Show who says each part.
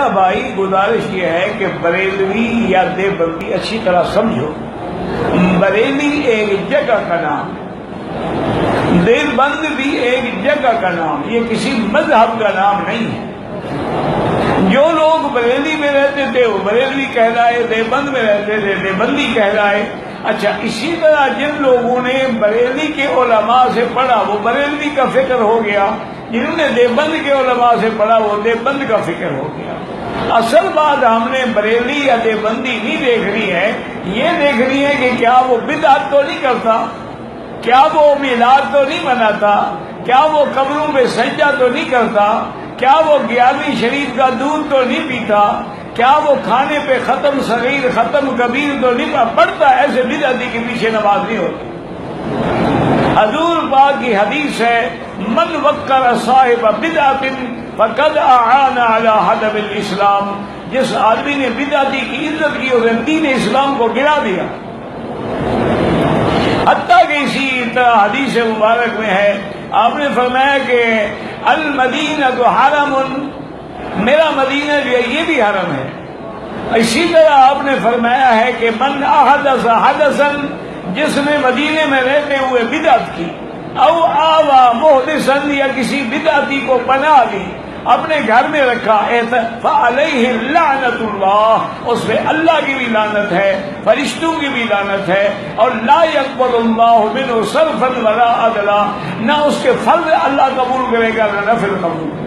Speaker 1: میرا بھائی گزارش یہ ہے کہ بریلوی یا دیوبندی اچھی طرح سمجھو، بریلی ایک جگہ کا نام ہے، دیوبند بھی ایک جگہ کا نام، یہ کسی مذہب کا نام نہیں ہے۔ جو لوگ بریلی میں رہتے تھے وہ بریلوی کہلائے، دیوبند میں رہتے تھے دیوبندی کہلائے۔ اچھا، اسی طرح جن لوگوں نے بریلی کے علماء سے پڑھا وہ بریلوی کا فکر ہو گیا، جنہوں نے دیوبند کے علماء سے پڑھا وہ دیوبند کا فکر ہو گیا۔ اصل بات ہم نے بریلی یا دیوبندی نہیں دیکھنی ہے، یہ دیکھنی ہے کہ کیا وہ بدعت تو نہیں کرتا، کیا وہ میلاد تو نہیں مناتا، کیا وہ قبروں پہ سجدہ تو نہیں کرتا، کیا وہ 11ویں شریف کا دودھ تو نہیں پیتا، کیا وہ کھانے پہ ختم صغیر ختم کبیر تو نہیں پڑھتا، ایسے بدعتی کے پیچھے نماز نہیں ہوتی۔ حضور پاک کی حدیث ہے، من وقر صاحب بدعت فقد اعان علی حدم الاسلام، جس آدمی نے بدعتی کی عزت کی اور دین اسلام کو گرا دیا۔ حتیٰ کہ اسی طرح حدیث مبارک میں ہے، آپ نے فرمایا کہ المدینہ حرم، میرا مدینہ جو ہے یہ بھی حرم ہے۔ اسی طرح آپ نے فرمایا ہے کہ من احدث حدثا، جس نے مدینے میں رہتے ہوئے بدعت کی، او آوا محدثا، یا کسی بدعتی کو پناہ لی اپنے گھر میں رکھا، فعلیہ لعنت اللہ، اس پہ اللہ کی بھی لعنت ہے، فرشتوں کی بھی لعنت ہے، اور لا یقبل اللہ منہ صرفا ولا عدلا، نہ اس کے فرض اللہ قبول کرے گا نہ نفل قبول کرے گا۔